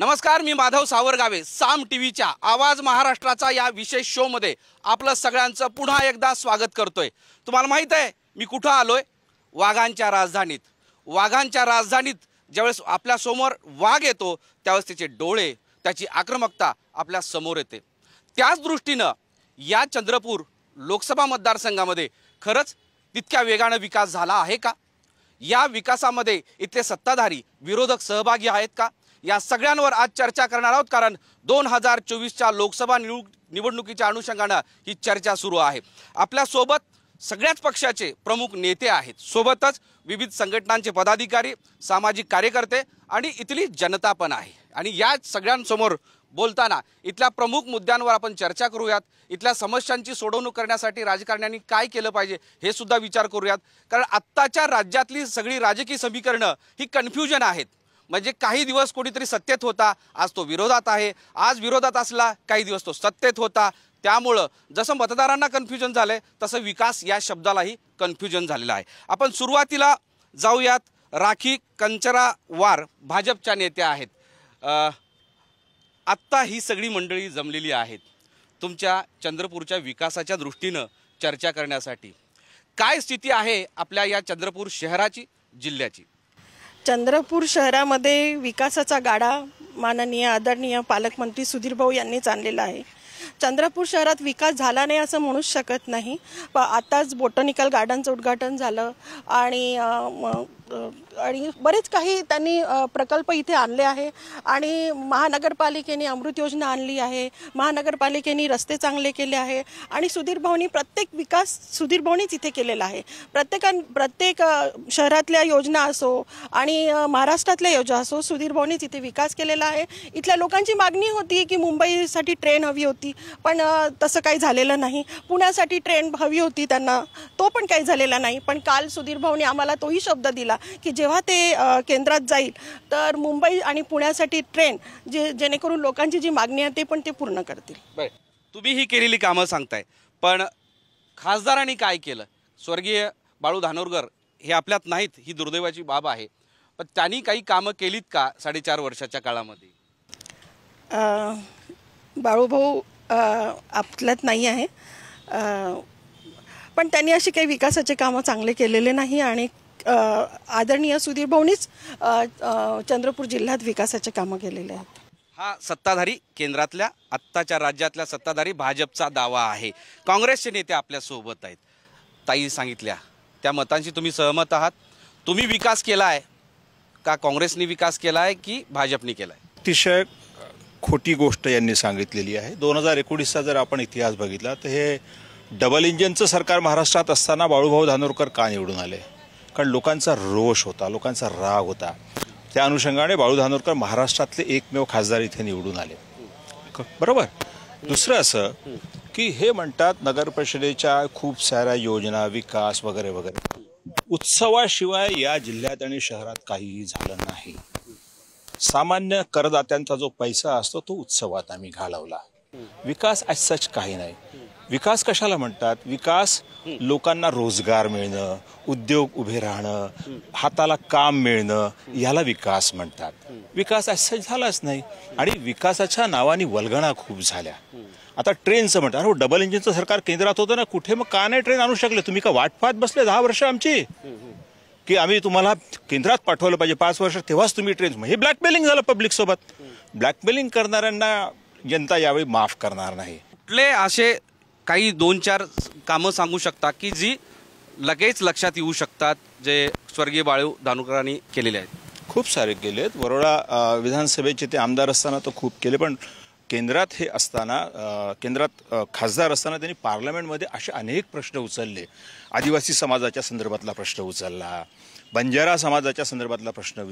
नमस्कार, मी माधव सावरगावे साम टीव्हीच्या आवाज महाराष्ट्राचा या विशेष शो मध्ये आपलं सगळ्यांचं पुन्हा एकदा स्वागत करतोय। तुम्हाला माहित आहे मी कुठे आलोय? वाघांच्या राजधानीत। वाघांच्या राजधानीत ज्यावेळेस आपल्या समोर वाघ येतो त्यावेळेस त्याचे डोळे, त्याची आक्रमकता आपल्या समोर येते। त्याच दृष्टीने या चंद्रपूर लोकसभा मतदारसंघामध्ये खरंच तितक्या वेगाने विकास झाला आहे का? या विकासामध्ये इथले सत्ताधारी विरोधक सहभागी आहेत का? या सगळ्यांवर आज चर्चा करणार आहोत, कारण 2024च्या लोकसभा निवडणुकीच्या अनुषंगाने ही चर्चा सुरू आहे। आपल्या सोबत सगळ्याच पक्षाचे प्रमुख नेते आहेत, सोबतच विविध संघटनांचे पदाधिकारी, सामाजिक कार्यकर्ते आणि इथली जनता पण आहे। आणि या सगळ्यांसमोर बोलताना इथल्या प्रमुख मुद्द्यांवर आपण चर्चा करूयात। इथल्या समस्यांची सोडवणूक करण्यासाठी राजकारण्यांनी काय केलं पाहिजे हे सुद्धा विचार करूयात, कारण आत्ताच्या राज्यातली सगळी राजकीय समीकरणं ही कन्फ्युजन आहेत। म्हणजे काही दिवस कोणीतरी सत्तेत होता, आज तो विरोधात आहे, आज विरोधात असला काही दिवस तो सत्तेत होता। त्यामुळे जसं मतदारांना कन्फ्युजन झालंय तसं विकास या शब्दालाही कन्फ्युजन झालेलं आहे। आपण सुरुवातीला जाऊयात, राखी कंचरावार भाजपच्या नेत्या आहेत। आत्ता ही सगळी मंडळी जमलेली आहेत तुमच्या चंद्रपूरच्या विकासाच्या दृष्टीने चर्चा करण्यासाठी। काय स्थिती आहे आपल्या या चंद्रपूर शहराची, जिल्ह्याची? चंद्रपूर शहरामध्ये विकासाचा गाडा माननीय आदरणीय पालकमंत्री सुधीर भाऊ यांनीच आणलेला आहे। चंद्रपूर शहरात विकास झाला नाही असं म्हणूच शकत नाही। आताच बोटॅनिकल गार्डनचं उद्घाटन झालं आणि बरेच काही त्यांनी प्रकल्प इथे आणले आहे। आणि महानगरपालिकेने अमृत योजना आणली आहे, महानगरपालिकेने रस्ते चांगले केले आहे आणि सुधीर भाऊनी प्रत्येक विकास सुधीर भाऊनीच इथे केलेला आहे। प्रत्येक शहरातल्या योजना असो आणि महाराष्ट्रातल्या योजना असो, सुधीर भाऊनीच इथे विकास केलेला आहे। इथल्या लोकांची मागणी होती की मुंबईसाठी ट्रेन हवी होती, पण तसं काही झालेलं नाही। पुण्यासाठी ट्रेन हवी होती त्यांना, तो पण काही झालेला नाही। पण काल सुधीर भाऊनी आम्हाला तोही शब्द दिला की जेव्हा ते केंद्रात जाईल तर मुंबई आणि पुण्यासाठी ट्रेन जेणेकरून लोकांची जी मागणी आहे ते पण ते पूर्ण करतील। तुम्ही ही केलेली कामं सांगताय, पण खासदारांनी काय केलं? स्वर्गीय बाळू धानोरकर हे आपल्यात नाहीत, ही दुर्दैवाची बाब आहे, पण त्यांनी काही कामं केलीत का 4.5 वर्षाच्या काळामध्ये? बाळूभाऊ आपल्यात नाही आहे, पण त्यांनी अशी काही विकासाचे कामं चांगले केलेले नाही आणि आदरणीय सुधीर भाऊनीच चंद्रपूर जिल्ह्यात विकासाचे कामं केलेले आहेत। हा सत्ताधारी केंद्रातल्या आत्ताच्या राज्यातल्या सत्ताधारी भाजपचा दावा आहे। काँग्रेसचे नेते आपल्या सोबत आहेत। ताई सांगितल्या त्या मतांशी तुम्ही सहमत आहात? तुम्ही विकास केलाय का काँग्रेसने विकास केलाय की भाजपने केलाय? अतिशय खोटी गोष्ट यांनी सांगितलेली आहे। 2019चा जर आपण इतिहास बघितला तर हे डबल इंजिनचं सरकार महाराष्ट्रात असताना बाळूभाऊ धानोरकर का निवडून आले? कारण लोकांचा रोष होता, लोकांचा राग होता। त्या अनुषंगाने बाळू धानोरकर महाराष्ट्रातले एकमेव खासदार इथे निवडून आले, बरोबर? दुसरं असं की हे म्हणतात नगर परिषदेच्या खूप साऱ्या योजना, विकास वगैरे वगैरे, उत्सवाशिवाय या जिल्ह्यात आणि शहरात काहीही झालं नाही। सामान्य करदात्यांचा जो पैसा असतो तो उत्सवात आम्ही घालवला। विकास ॲज सच काही नाही। विकास कशाला म्हणतात? विकास लोकांना रोजगार मिळणं, उद्योग उभे राहणं, हाताला काम मिळणं, याला विकास म्हणतात। विकास ॲज सच झालाच नाही आणि विकासाच्या नावाने वल्गणा खूप झाल्या। आता ट्रेनचं म्हणतात, अरे डबल इंजिनचं सरकार केंद्रात होतं ना, कुठे मग का नाही ट्रेन आणू शकले? तुम्ही का वाट पाहत बसले 10 वर्ष आमची की आम्ही तुम्हाला केंद्रात पाठवलं पाहिजे 5 वर्ष, तेव्हाच तुम्ही ट्रेन? हे ब्लॅकमेलिंग झालं पब्लिक सोबत। ब्लॅकमेलिंग करणाऱ्यांना जनता यावेळी माफ करणार नाही। कुठले असे काही 2-4 कामं सांगू शकता की जी लगेच लक्षात येऊ शकतात, जे स्वर्गीय बाळू धानोरकरांनी केलेले आहेत? खूप सारे केलेत। वरोडा विधानसभेचे ते आमदार असताना तर खूप केले, पण केंद्रात हे असताना, केंद्रात खासदार असताना त्यांनी पार्लमेंटमध्ये असे अनेक प्रश्न उचलले। आदिवासी समाजाच्या संदर्भातला प्रश्न उचलला, बंजारा समाजाच्या संदर्भातला प्रश्न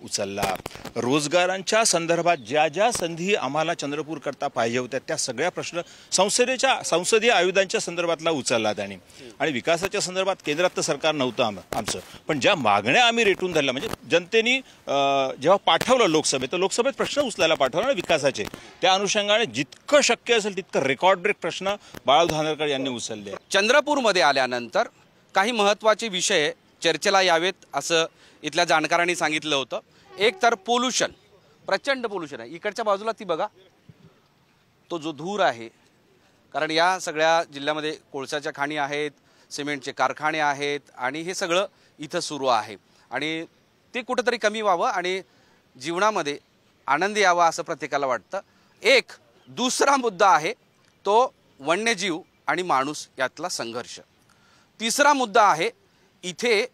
उचलला, रोजगारांच्या संदर्भात ज्या ज्या संधी आम्हाला चंद्रपूर करता पाहिजे होत्या त्या सगळ्या प्रश्न संसदीय आयुधांच्या संदर्भातला उचलला त्यांनी। आणि विकासाच्या संदर्भात केंद्रात तर सरकार नव्हतं आमचं, पण ज्या मागण्या आम्ही रेटून धरल्या, म्हणजे जनतेने जेव्हा पाठवलं लोकसभेत, तर लोकसभेत प्रश्न उचलायला पाठवलं विकासाचे, त्या अनुषंगाने जितकं शक्य असेल तितकं रेकॉर्ड ब्रेक प्रश्न बाळू धानोरकर यांनी उचलले। चंद्रपूरमध्ये आल्यानंतर काही महत्त्वाचे विषय चर्चेला यावेत असं इथल्या जाणकारांनी सांगितलं होतं। एक तर पोल्युशन, प्रचंड पोल्युशन आहे. इकडच्या बाजूला ती बघा, तो जो धूर आहे, कारण या सगळ्या जिल्ह्यामध्ये कोळशाच्या खाणी आहेत, सिमेंटचे कारखाने आहेत आणि हे सगळं इथं सुरू आहे आणि ते कुठंतरी कमी व्हावं आणि जीवनामध्ये आनंद यावा असं प्रत्येकाला वाटतं. एक दुसरा मुद्दा आहे तो वन्यजीव आणि माणूस यातला संघर्ष. तिसरा मुद्दा आहे इथे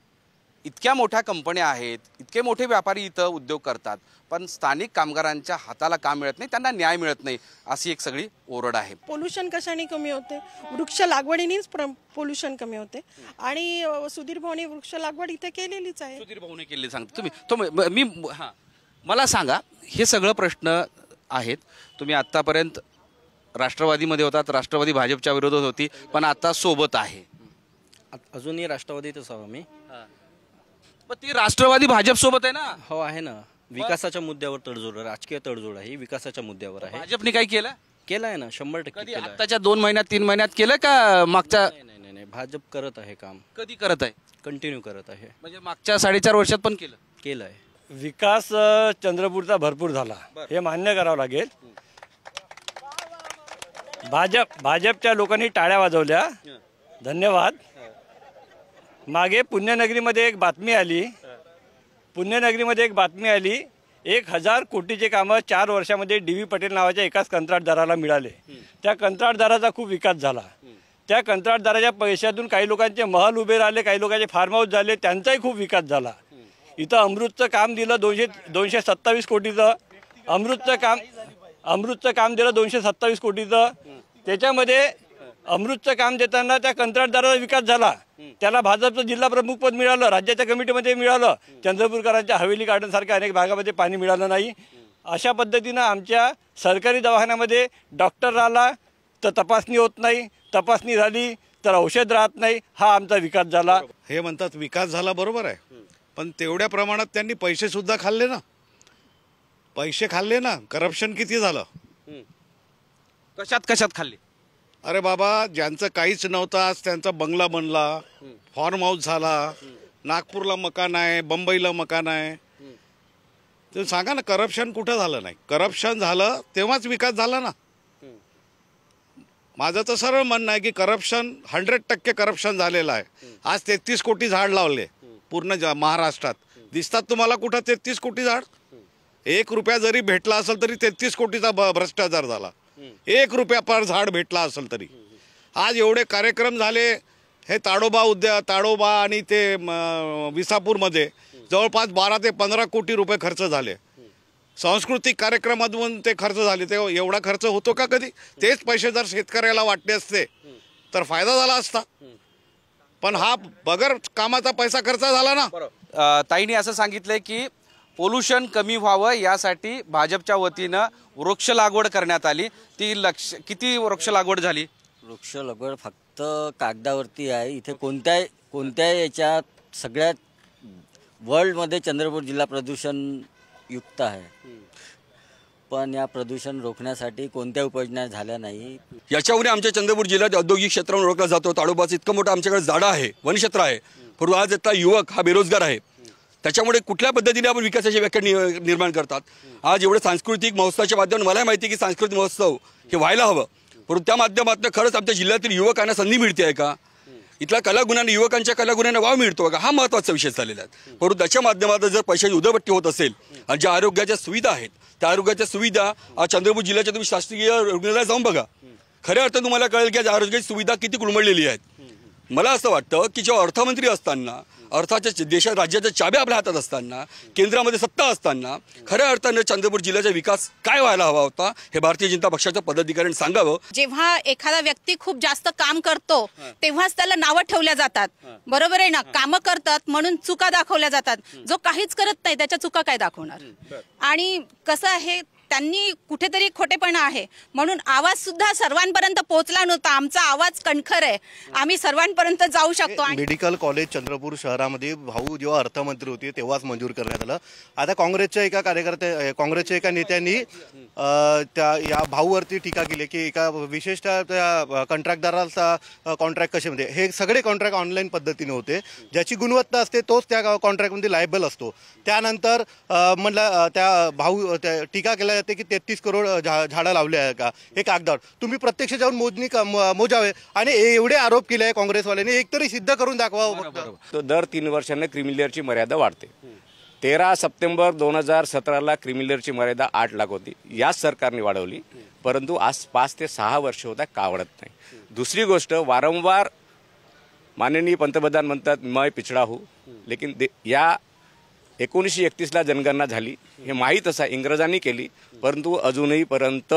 इतक्या मोठ्या कंपन्या आहेत, इतके मोठे व्यापारी इथं उद्योग करतात, पण स्थानिक कामगारांच्या हाताला काम मिळत नाही, त्यांना न्याय मिळत नाही, अशी एक सगळी ओरड आहे. पोल्युशन कशाने कमी होते? वृक्ष लागवडीनेच पोल्युशन कमी होते आणि सुधीर भाऊनी वृक्ष लागवड इथे केलेलीच आहे. सुधीर भाऊने केली सांगतो तुम्ही मी हां मला सांगा, हे सगळं प्रश्न आहेत. तुम्ही आत्तापर्यंत राष्ट्रवादीमध्ये होतात, राष्ट्रवादी भाजपच्या विरोधात होती, पण आता सोबत आहे. अजूनही राष्ट्रवादीतच आहो मी. पण ती राष्ट्रवादी भाजप सोबत आहे ना. हो आहे ना. विकासाच्या मुद्द्यावर तडजोड, राजकीय तडजोड आहे, विकासाच्या मुद्द्यावर आहे. भाजपने काय केलं? केलं आहे ना, 100% कधी केलं आहे. आताच्या 2 महिन्यात 3 महिन्यात केलं का मागच्या? नाही, भाजप करत आहे काम, कधी करत आहे? कंटिन्यू करत आहे. म्हणजे मागच्या 4.5 वर्षात पण केलं आहे. विकास चंद्रपूरचा भरपूर झाला, हे मान्य करावं लागेल. भाजपच्या लोकांनी टाळ्या वाजवल्या, धन्यवाद. मागे पुण्यनगरीमध्ये एक बातमी आली, 1000 कोटीचे कामं 4 वर्षामध्ये DV पटेल नावाच्या एकाच कंत्राटदाराला मिळाले. त्या कंत्राटदाराचा खूप विकास झाला. त्या कंत्राटदाराच्या पैशातून काही लोकांचे महल उभे राहिले, काही लोकांचे फार्म हाऊस झाले, त्यांचाही खूप विकास झाला. इथं अमृतचं काम दिलं 227 कोटीचं. अमृतचं काम दिलं 227 कोटीचं. त्याच्यामध्ये अमृतचं काम देताना त्या कंत्राटदाराचा विकास झाला. त्याला भाजपचं जिल्हा प्रमुख पद मिळालं, राज्याच्या कमिटीमध्ये मिळालं. चंद्रपूरकरांच्या हवेली गार्डनसारख्या अनेक भागामध्ये पाणी मिळालं नाही. अशा पद्धतीनं आमच्या सरकारी दवाखान्यामध्ये डॉक्टर राहिला तर तपासणी होत नाही, तपासणी झाली तर औषध राहत नाही. हा आमचा विकास झाला. हे म्हणतात विकास झाला, बरोबर आहे, पण तेवढ्या प्रमाणात त्यांनी पैसे सुद्धा खाल्ले ना. करप्शन किती झालं? कशात खाल्ली? अरे बाबा, ज्यांचं काहीच नव्हतं आज त्यांचा बंगला बनला, फार्म हाऊस झाला, नागपूरला मकान आहे, बंबईला मकान आहे. तर सांगा ना, करप्शन कुठं झालं नाही? करप्शन झालं तेव्हाच विकास झाला ना. माझं तर सरळ म्हणणं आहे की करप्शन 100% करप्शन झालेलं आहे. आज 33 कोटी झाड लावले पूर्ण महाराष्ट्रात. दिसतात तुम्हाला कुठं 33 कोटी झाड? 1 रुपया जरी भेटला असेल तरी 33 कोटीचा भ्रष्टाचार झाला. 1 रुपया पर झाड भेटला असेल तरी. आज एवढे कार्यक्रम झाले, हे ताडोबा आणि ते विसापूरमध्ये जवळपास 12 ते 15 कोटी रुपये खर्च झाले. सांस्कृतिक कार्यक्रमातून ते खर्च झाले. ते एवढा खर्च होतो का कधी? तेच पैसे जर शेतकऱ्याला वाटले असते तर फायदा झाला असता, पण हा बगर कामाचा पैसा खर्च झाला ना. ताईंनी असं सांगितलंय की पोल्युशन कमी व्हावं यासाठी भाजपच्या वतीनं वृक्ष लागवड करण्यात आली. ती किती वृक्ष लागवड झाली? वृक्ष लागवड फक्त कागदावरती आहे. इथे कोणत्या याच्यात सगळ्यात वर्ल्डमध्ये चंद्रपूर जिल्हा प्रदूषण युक्त आहे, पण या प्रदूषण रोखण्यासाठी कोणत्या उपाययोजना झाल्या नाही. याच्यामुळे आमच्या चंद्रपूर जिल्ह्यात औद्योगिक क्षेत्रावर ओळखला जातो. ताडोबाचं इतकं मोठं आमच्याकडे झाडं आहे, वनक्षेत्र आहे, परंतु आज इथला युवक हा बेरोजगार आहे. त्याच्यामुळे कुठल्या पद्धतीने आपण विकासाची व्याख्या निर्माण करतात. आज एवढे सांस्कृतिक महोत्सवाच्या माध्यमातून मला माहिती आहे की सांस्कृतिक महोत्सव हे व्हायला हवं, परंतु त्या माध्यमातून खरंच आमच्या जिल्ह्यातील युवकांना संधी मिळते आहे का? इथल्या कलागुणांना, युवकांच्या कलागुणांना वाव मिळतो का? हा महत्त्वाचा विषय झालेला आहे. परंतु त्याच्या माध्यमातून जर पैशाची उधळपट्टी होत असेल आणि ज्या आरोग्याच्या सुविधा आहेत त्या आरोग्याच्या सुविधा आज चंद्रपूर जिल्ह्याच्या तुम्ही शासकीय रुग्णालयात जाऊन बघा, खऱ्या अर्थानं तुम्हाला कळेल की आज आरोग्याची सुविधा किती कुळमडलेली आहेत. मला असं वाटतं की जेव्हा अर्थमंत्री असताना, अर्थाच्या राज्याच्या चाब्या आपल्या हातात असताना, केंद्रामध्ये सत्ता असताना खऱ्या अर्थानं चंद्रपूर जिल्ह्याचा विकास काय व्हायला हवा होता हे भारतीय जनता पक्षाच्या पदाधिकाऱ्यांनी सांगावं. जेव्हा एखादा व्यक्ती खूप जास्त काम करतो तेव्हाच त्याला नावं ठेवल्या जातात, बरोबर आहे ना. कामं करतात म्हणून चुका दाखवल्या जातात. जो काहीच करत नाही त्याच्या चुका काय दाखवणार? आणि कसं आहे, त्यांनी कुठेतरी खोटेपणा आहे, म्हणून आवाज सुद्धा सर्वांपर्यंत पोहोचला नव्हता. आमचा आवाज कणखर आहे, आम्ही सर्वांपर्यंत जाऊ शकतो. मेडिकल कॉलेज चंद्रपूर शहरामध्ये भाऊ जेव्हा अर्थमंत्री होते तेव्हाच मंजूर करण्यात आलं. आता काँग्रेसच्या एका नेत्यांनी या भाऊवरती टीका केली की एका विशेषतः त्या कंत्राटदाराचा कॉन्ट्रॅक्ट कसे म्हणजे हे सगळे कॉन्ट्रॅक्ट ऑनलाईन पद्धतीने होते. ज्याची गुणवत्ता असते तोच त्या कॉन्ट्रॅक्टमध्ये लायबल असतो. त्यानंतर म्हणलं त्या टीका केल्या जाते की 33 करोड झाडं लावले आहे का हे कागदावर. तुम्ही प्रत्यक्ष जाऊन मोजावे आणि एवढे आरोप केले आहे काँग्रेसवाल्यांनी, एकतरी सिद्ध करून दाखवावं. तो दर 3 वर्षांनी क्रिमिलेअरची मर्यादा वाढते. 13 सप्टेंबर 2017ला क्रिमिलेअरची मर्यादा 8 लाख होती, याच सरकारने वाढवली, परंतु आज 5 ते 6 वर्ष होता का वाढत नाही. दुसरी गोष्ट, वारंवार माननीय पंतप्रधान म्हणतात मैं पिछड़ा हूँ, लेकिन या 1931ला जनगणना झाली हे माहीत असं इंग्रजांनी केली, परंतु अजूनही पर्यंत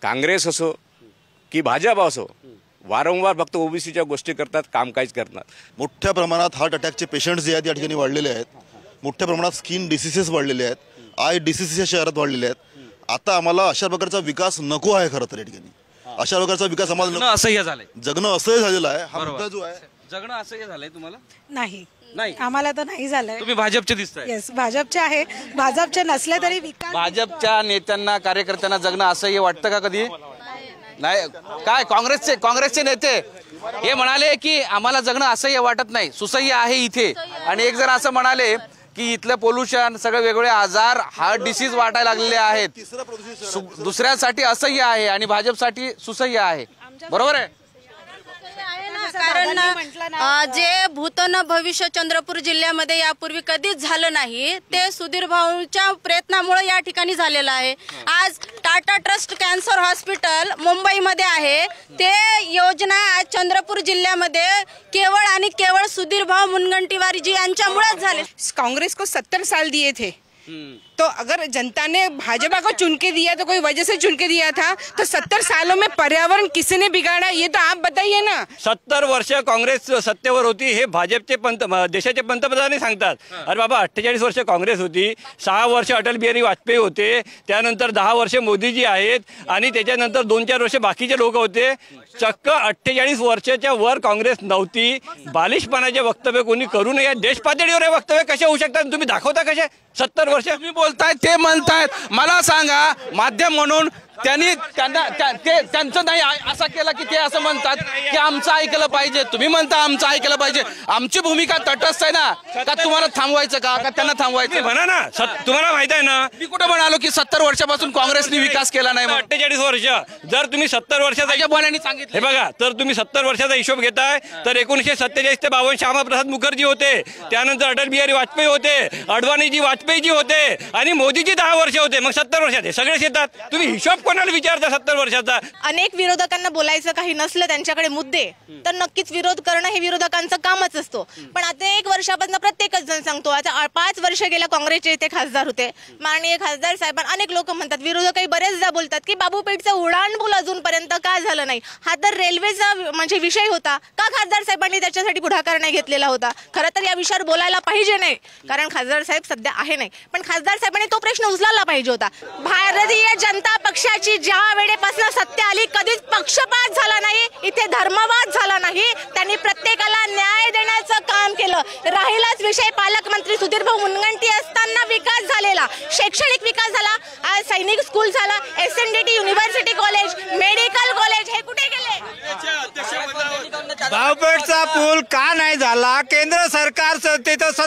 काँग्रेस असो की भाजप असो वारंवार फक्त ओबीसीच्या गोष्टी करतात, काम काहीच करतात. मोठ्या प्रमाणात हार्ट अटॅकचे पेशंट्स जे आहेत या ठिकाणी वाढलेले आहेत. मोठ्या प्रमाणात स्किन डिसीसेस वाढलेले आहेत. आय डिसीसेस शहरात वाढलेले आहेत. आता आम्हाला अशा प्रकारचा विकास नको आहे. खरं तर या ठिकाणी अशा प्रकारचा विकास आम्हाला असह्य झालंय, जगणं असह्य झालेलं आहे. हा मुद्दा जो आहे, जगणं असह्य झालंय. तुम्हाला नाही नाही, आम्हाला तर नाही झालंय. तुम्ही भाजपचे दिसताय. येस, भाजपचे आहे. भाजपचे नसले तरी विकास. भाजपच्या नेत्यांना कार्यकर्त्यांना जगणं असह्य वाटतं का कधी? नाही. काय काँग्रेसचे नेते हे म्हणाले की आम्हाला जगणं असह्य वाटत नाही, सुसह्य आहे इथे. आणि एक जण असं म्हणाले की इथलं पोल्युशन, सगळे वेगवेगळे आजार, हार्ट डिसीज वाटायला लागलेले आहेत, दुसऱ्यासाठी असह्य आहे आणि भाजपसाठी सुसह्य आहे. बरोबर आहे. कारण जे भूत न भविष्य चंद्रपूर जिल्ह्यामध्ये यापूर्वी कधीच झालं नाही, ते सुधीर भाऊच्या प्रयत्नामुळे या ठिकाणी झालेलं आहे. आज टाटा ट्रस्ट कॅन्सर हॉस्पिटल मुंबईमध्ये आहे, ते योजना आज चंद्रपूर जिल्ह्यामध्ये केवळ आणि केवळ सुधीर भाऊ मुनगंटीवार जी यांच्यामुळेच झाले. कांग्रेस को 70 साल दिए थे, तो अगर जनता ने भाजपा को चुन के दिया तो कोई वजह से चुन के दिया था, तो 70 सालों में पर्यावरण किसने बिगाड़ा ये तो आप बताइए ना. 70 वर्ष काँग्रेस सत्तेवर होती हे भाजपचे देशाचे पंतप्रधान सांगतात. अरे बाबा, 48 वर्ष काँग्रेस होती, 6 वर्ष अटल बिहारी वाजपेयी होते, त्यानंतर 10 वर्ष मोदीजी आहेत आणि त्याच्यानंतर 2-4 वर्ष बाकीचे लोक होते. चक्क 48 वर्षाच्या वर काँग्रेस नव्हती. बालिशपणाचे वक्तव्य कोणी करू नये. देश पातळीवर हे वक्तव्य कसे होऊ शकतात? तुम्ही दाखवता कसे? 70 वर्ष तुम्ही बोलताय, ते म्हणतायत. मला सांगा, माध्यम म्हणून त्यांचं नाही असं केलं की ते असं म्हणतात की आमचं ऐकलं पाहिजे. तुम्ही म्हणता आमचं ऐकलं पाहिजे. आमची भूमिका तटस्थ आहे ना. का तुम्हाला थांबवायचं का त्यांना थांबवायचं? म्हणा ना. तुम्हाला माहित आहे ना, मी कुठं म्हणालो की 70 वर्षापासून काँग्रेसने विकास केला नाही. 48 वर्ष. जर तुम्ही 70 वर्षाचा बोलण्याने सांगितलं, हे बघा, तर तुम्ही 70 वर्षाचा हिशोब घेताय तर 1947 ते 52 श्यामाप्रसाद मुखर्जी होते, त्यानंतर अटल बिहारी वाजपेयी होते, अडवाणीजी वाजपेयीजी होते आणि मोदीजी 10 वर्ष होते. मग 70 वर्षात हे सगळेच येतात. तुम्ही हिशोब कोणाला विचारता 70 वर्षाचा? अनेक विरोधकांना बोलायचं काही नसलं त्यांच्याकडे मुद्दे तर नक्कीच विरोध करणं हे विरोधकांचं कामच असतो. पण आता 1 वर्षापासून प्रत्येकच जण सांगतो. आता 5 वर्ष गेल्या काँग्रेसचे इथे खासदार होते माननीय खासदार साहेब. अनेक लोक म्हणतात, विरोधकही बरेचदा बोलतात की बाबूपेठचं उड्डाणपूल अजूनपर्यंत का झालं नाही. हा तर रेल्वेचा म्हणजे विषय होता, का खासदार साहेबांनी त्याच्यासाठी पुढाकार नाही घेतलेला होता? खरं तर या विषयावर बोलायला पाहिजे नाही, कारण खासदार साहेब सध्या आहे नाही, पण खासदार साहेबांनी तो प्रश्न उचलायला पाहिजे होता. भारतीय जनता पक्षाची ज्या वेळेपासून सत्ता आली कधीच पक्षपात झाला नाही, इथे धर्मवाद झाला नाही. त्यांनी प्रत्येकाला न्याय देण्याचं काम केलं. राहिलाच विषय पालकमंत्री सुधीर भाऊ मुनगंटी असताना विकास झालेला, शैक्षणिक विकास झाला. आज सैनिक स्कूल झाला, SNDT university college, medical college, हे कुठे गेले? भाऊपेठचा पूल का नाही झाला? केंद्र सरकार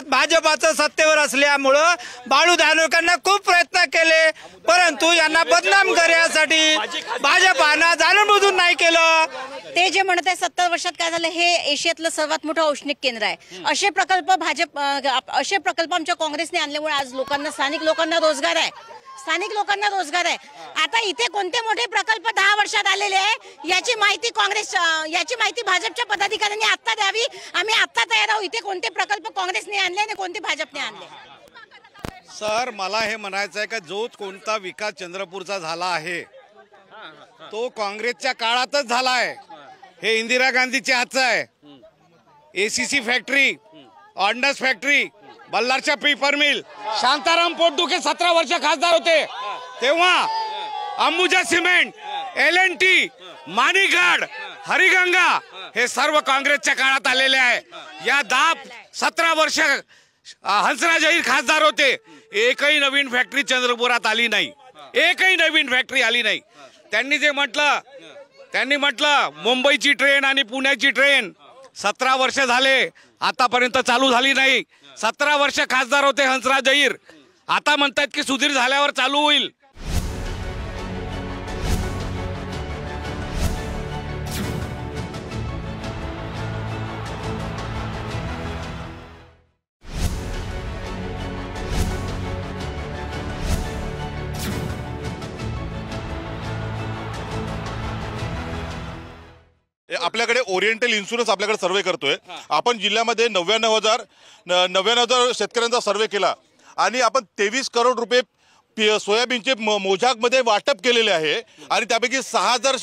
भाजपाचं सत्तेवर असल्यामुळं बाळू धानोरकरांना खूप प्रयत्न केले, परंतु यांना बदनाम करण्यासाठी भाजपानं जाणून नाही केलं. ते जे म्हणत आहे 70 वर्षात काय झालं, हे एशियातलं सर्वात मोठं औष्णिक केंद्र आहे. असे प्रकल्प आमच्या काँग्रेसने आणल्यामुळे आज स्थानिक लोकांना रोजगार आहे. आता इथे कोणते मोठे प्रकल्प 10 वर्षात आलेले आहे याची माहिती भाजपच्या पदाधिकाऱ्यांनी आता द्यावी. आम्ही आता तयार आहोत. इथे कोणते प्रकल्प काँग्रेसने आणले आणि कोणते भाजपने आणले? सर, मला हे म्हणायचं आहे का जो कोणता विकास चंद्रपूरचा झाला आहे तो काँग्रेसच्या काळातच झाला आहे. हे इंदिरा गांधीच्या हातचं आहे. ACC फॅक्टरी, ऑर्डनन्स फॅक्टरी, बल्लारच्या पेपर मिल. शांताराम पोटदुखे 17 वर्ष खासदार होते. तेव्हा अंबुजा सिमेंट, L&T, माणिकगड, हरिगंगा हे सर्व काँग्रेसच्या काळात आलेले आहे. या 17 वर्ष हंसराज अहिर खासदार होते, एकही नवीन फॅक्टरी चंद्रपुरात आली नाही, एकही नवीन फॅक्टरी आली नाही. त्यांनी म्हटलं मुंबईची ट्रेन आणि पुण्याची ट्रेन 17 वर्ष झाले आतापर्यंत चालू झाली नाही. 17 वर्ष खासदार होते हंसराज अहिर, आता म्हणतात की सुधीर झाल्यावर चालू होईल. आपल्याकडे ओरिएंटल इन्शुरन्स आपल्याकडे सर्वे करतोय. आपण जिल्ह्यामध्ये 99,000 शेतकऱ्यांचा सर्वे केला आणि आपण 23 करोड रुपये सोयाबीनचे मोजाकमध्ये वाटप केलेले आहे. आणि त्यापैकी 6,000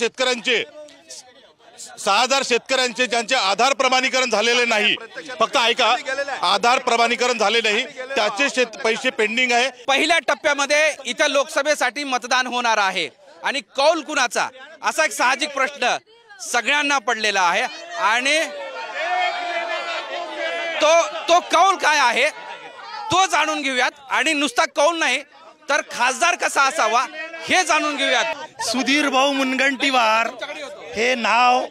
शेतकऱ्यांचे ज्यांचे आधार प्रमाणीकरण झालेले नाही, फक्त ऐका, आधार प्रमाणीकरण झाले नाही त्याचे पैसे पेंडिंग आहे. पहिल्या टप्प्यामध्ये इथं लोकसभेसाठी मतदान होणार आहे आणि कौल कुणाचा असा एक साहजिक प्रश्न सगळ्यांना पडलेला आहे. आणि तो कौल काय आहे तो जाणून घेऊयात. आणि नुसता कौल नाही तर खासदार कसा असावा हे जाणून घेऊयात. सुधीर भाऊ मुनगंटीवार हे नाव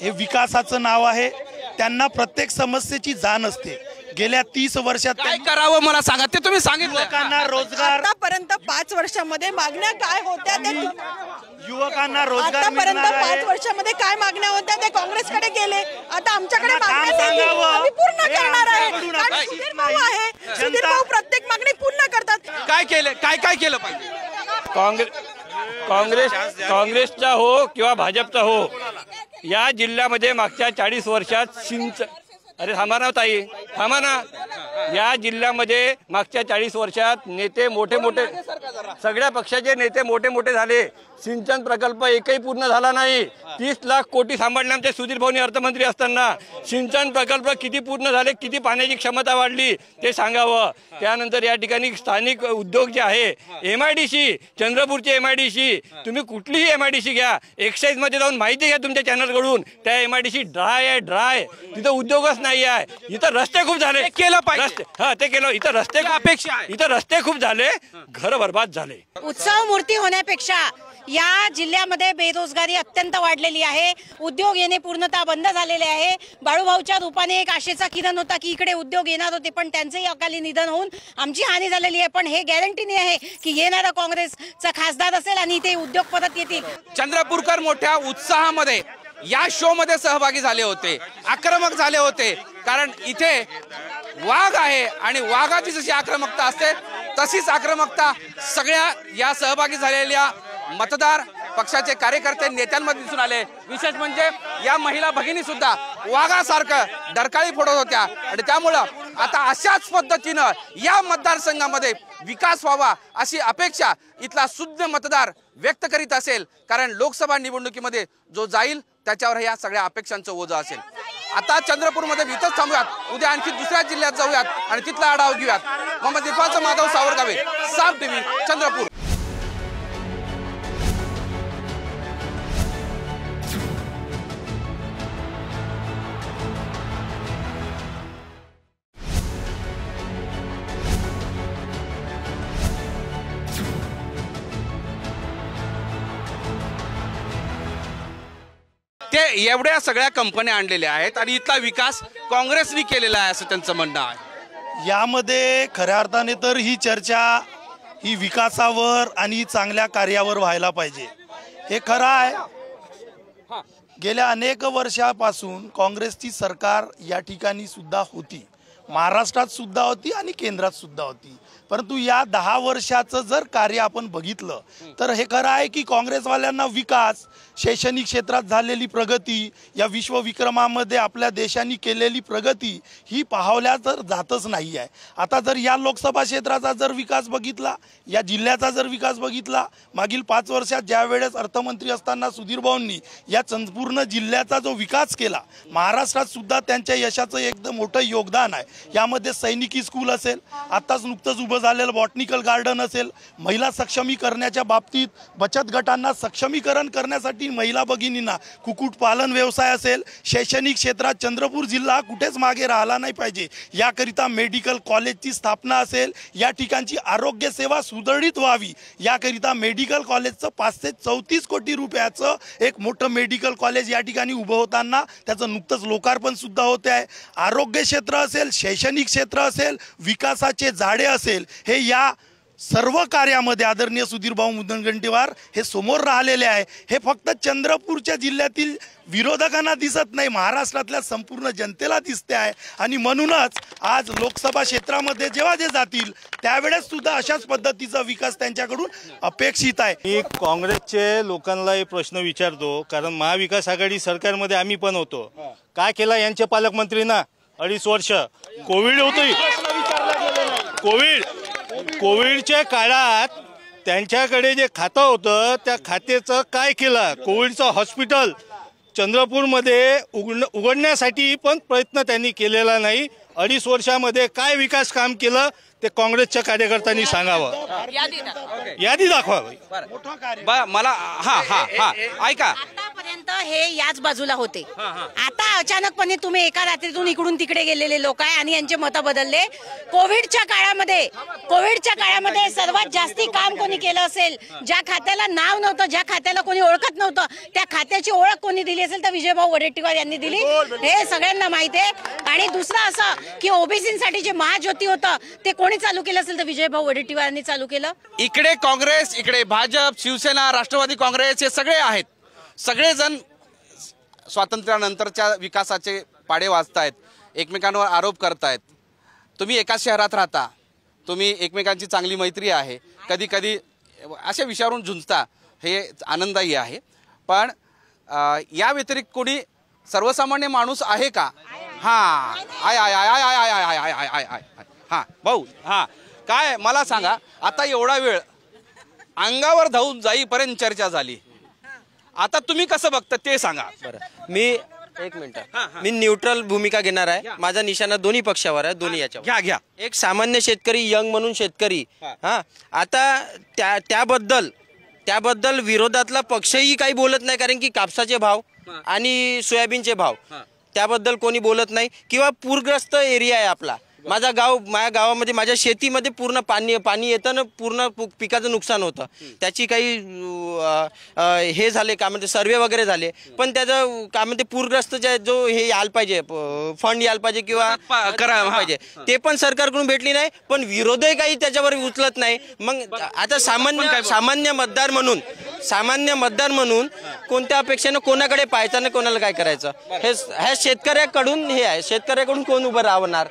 हे विकासाचं नाव आहे. त्यांना प्रत्येक समस्येची जाण असते. गेल्या 30 वर्षात काय करावं मला सांगा, ते तुम्ही सांगितलं. युवकांना रोजगार, आतापर्यंत 5 वर्षामध्ये मागण्या काय होत्या ते युवकांना रोजगार, आतापर्यंत 5 वर्षामध्ये काय मागण्या होत्या ते काँग्रेसकडे गेले. आता आमच्याकडे मागण्या नाही, आम्ही पूर्ण करणार आहे. कारण सुधीर भाऊ आहे, सुधीर भाऊ प्रत्येक मागणी पूर्ण करतात. काय केलं, काय केलं पाहिजे? काँग्रेसचा हो किंवा भाजपचा हो, या जिल्ह्यामध्ये मागच्या 40 वर्षात अरे थांबा ना ताई, थांबा ना. या जिल्ह्यामध्ये मागच्या 40 वर्षात नेते मोठे सगळ्या पक्षाचे नेते मोठे झाले. सिंचन प्रकल्प एकही पूर्ण झाला नाही. 30 लाख कोटी सांभाळले आमचे सुधीर भाऊनी अर्थमंत्री असताना. सिंचन प्रकल्प किती पूर्ण झाले, किती पाण्याची क्षमता वाढली ते सांगावं. त्यानंतर या ठिकाणी स्थानिक उद्योग जे आहे, MIDC, चंद्रपूरचे MIDC, तुम्ही कुठलीही MIDC घ्या, एक्साईज मध्ये जाऊन माहिती घ्या तुमच्या चॅनलकडून, त्या MIDC ड्राय तिथं उद्योगच नाही आहे. इथं रस्ते खूप झाले, केलं पाहिजे. ते केलं. इथं रस्ते अपेक्षा आहे, इथं रस्ते खूप झाले, घर बर्बाद झाले. उत्सव मूर्ती होण्यापेक्षा या जिल्ह्यामध्ये बेरोजगारी अत्यंत वाढलेली आहे. उद्योग येणे पूर्णतः बंद झालेले आहे. बाळूभाऊच्या रूपाने एक आशेचा किरण होता की इकडे उद्योग येणार होते, पण त्यांचंही अकाली निधन होऊन आमची हानी झालेली आहे. पण हे गॅरंटी नाही आहे की येणारा काँग्रेसचा खासदार असेल आणि ते उद्योग परत येतील. चंद्रपूरकर मोठ्या उत्साहामध्ये या शो मध्ये सहभागी झाले होते, आक्रमक झाले होते. कारण इथे वाघ आहे आणि वाघाची जशी आक्रमकता असते तशीच आक्रमकता सगळ्या या सहभागी झालेल्या मतदार पक्षाचे कार्यकर्ते नेत्यांमध्ये दिसून आले. विशेष म्हणजे या महिला भगिनी सुद्धा वाघासारखं डरकाळी फोडत होत्या. आणि त्यामुळं आता अशाच पद्धतीनं या मतदारसंघामध्ये विकास व्हावा अशी अपेक्षा इथला शुद्ध मतदार व्यक्त करीत असेल. कारण लोकसभा निवडणुकीमध्ये जो जाईल त्याच्यावर या सगळ्या अपेक्षांचं ओझं असेल. आता चंद्रपूरमध्ये इथंच थांबूयात, उद्या आणखी दुसऱ्या जिल्ह्यात जाऊयात आणि तिथला आढावा घेऊयात. मोहम्मद इरफान माधव, सावरगावे, साम TV, चंद्रपूर. ते एवढ्या सगळ्या कंपन्या आणलेल्या आहेत आणि इथला विकास काँग्रेसने केलेला आहे असं त्यांचं म्हणणं आहे. यामध्ये खऱ्या अर्थाने तर ही चर्चा ही विकासावर आणि चांगल्या कार्यावर व्हायला पाहिजे. हे खरं आहे, गेल्या अनेक वर्षापासून काँग्रेसची सरकार या ठिकाणी सुद्धा होती, महाराष्ट्रात सुद्धा होती आणि केंद्रात सुद्धा होती. परंतु या 10 वर्षाचं जर कार्य आपण बघितलं तर हे खरं आहे की काँग्रेसवाल्यांना विकास, शैक्षणिक क्षेत्रात झालेली प्रगती, या विश्वविक्रमामध्ये आपल्या देशाने केलेली प्रगती ही पाहवल्या तर जातच नाही आहे. आता जर या लोकसभा क्षेत्राचा जर विकास बघितला, या जिल्ह्याचा जर विकास बघितला, मागील 5 वर्षात ज्या वेळेस अर्थमंत्री असताना सुधीर भाऊंनी या संपूर्ण जिल्ह्याचा जो विकास केला, महाराष्ट्रात सुद्धा त्यांच्या यशाचं एकदम मोठं योगदान आहे. यामध्ये सैनिकी स्कूल असेल, आत्ताच नुकतंच उभं झालेलं बॉटनिकल गार्डन असेल, महिला सक्षमीकरणाच्या बाबतीत बचत गटांना सक्षमीकरण करण्यासाठी महिला भगिनींना कुक्कुटपालन व्यवसाय असेल, शैक्षणिक क्षेत्रात चंद्रपूर जिल्हा कुठेच मागे राहिला नाही पाहिजे याकरिता मेडिकल कॉलेजची स्थापना असेल, या ठिकाणची आरोग्य सेवा सुदृढीत व्हावी याकरिता मेडिकल कॉलेजचं 534 कोटी रुपयाचं एक मोठं मेडिकल कॉलेज या ठिकाणी उभं होताना त्याचं नुकतंच लोकार्पण सुद्धा होते आहे. आरोग्य क्षेत्र असेल, शैक्षणिक क्षेत्र असेल, विकासाचे जाळे असेल, हे या सर्व कार्यामध्ये आदरणीय सुधीरभाऊ मुनगंटीवार हे समोर राहिलेले आहे. हे फक्त चंद्रपूरच्या जिल्ह्यातील विरोधकांना दिसत नाही, महाराष्ट्रातल्या संपूर्ण जनतेला दिसते आहे. आणि म्हणूनच आज लोकसभा क्षेत्रामध्ये जेव्हा जे जातील त्यावेळेस सुद्धा अशाच पद्धतीचा विकास त्यांच्याकडून अपेक्षित आहे. मी काँग्रेसचे लोकांना हे प्रश्न विचारतो, कारण महाविकास आघाडी सरकारमध्ये आम्ही पण होतो. काय केला यांचे पालकमंत्रींना 2.5 वर्ष? कोविड होती, कोविडच्या काळात त्यांच्याकडे जे खातं होतं त्या खात्याचं काय केलं? कोविडचं हॉस्पिटल चंद्रपूरमध्ये उघडण्यासाठी पण प्रयत्न त्यांनी केलेला नाही. 2.5 वर्षामध्ये काय विकास काम केलं ते काँग्रेसच्या कार्यकर्त्यांनी सांगावं, यादी दाखवावी. मला ऐका, आतापर्यंत हे याच बाजूला होते, आता अचानकपणे तुम्ही एका रात्रीतून इकडून तिकडे गेलेले लोक आहे आणि यांचे मतं बदलले. कोविडच्या काळामध्ये सर्वात जास्ती काम कोणी केलं असेल, ज्या खात्याला नाव नव्हतं, ज्या खात्याला कोणी ओळखत नव्हतं, त्या खात्याची ओळख कोणी दिली असेल तर विजयभाऊ वडेट्टीवार यांनी दिली, हे सगळ्यांना माहिती आहे. आणि दुसरं असं की ओबीसीसाठी जे महाज्योती होतं ते कोणी चालू केलं असेल तर विजयभाऊ वडेट्टीवार यांनी चालू केलं. इकडे काँग्रेस, इकडे भाजप, शिवसेना, राष्ट्रवादी काँग्रेस हे सगळे आहेत. सगळेजण स्वातंत्र्यानंतरच्या विकासाचे पाडे वाजतायत, एकमेकांवर आरोप करतायत. तुम्ही एकाच शहरात राहता, तुम्ही एकमेकांची चांगली मैत्री आहे, कधी कधी अशा विषयावरून झुंजता, हे आनंददायी आहे. पण या व्यतिरिक्त कोणी सर्वसामान्य माणूस आहे का? हां, हां भाऊ, हां काय मला सांगा, आता एवढा वेळ अंगावर धावून जाईपर्यंत चर्चा झाली, आता तुम्ही कसं बघता ते सांगा. मी एक मिनिट, मी न्यूट्रल भूमिका घेणार आहे. माझा निशाणा दोन्ही पक्षावर आहे, दोन्ही याच्यावर. घ्या. एक सामान्य शेतकरी, यंग म्हणून शेतकरी. आता त्याबद्दल विरोधातला पक्षही काही बोलत नाही, कारण की कापसाचे भाव आणि सोयाबीनचे भाव त्याबद्दल कोणी बोलत नाही. किंवा पूरग्रस्त एरिया आहे आपला, माझ्या गावामध्ये, माझ्या शेतीमध्ये पूर्ण पाणी येतं ना, पूर्ण पिकाचं नुकसान होतं. त्याची काही हे झाले का म्हणते, सर्वे वगैरे झाले, पण त्याचं काय म्हणते पूरग्रस्त जो हे यायला पाहिजे, फंड यायला पाहिजे किंवा करायला पाहिजे, ते पण सरकारकडून भेटली नाही. पण विरोधही काही त्याच्यावर उचलत नाही. मग आता सामान्य मतदार म्हणून कोणत्या अपेक्षेनं कोणाकडे पाहायचं ना कोणाला काय करायचं, हे शेतकऱ्याकडून हे आहे. शेतकऱ्याकडून कोण उभं राहणार?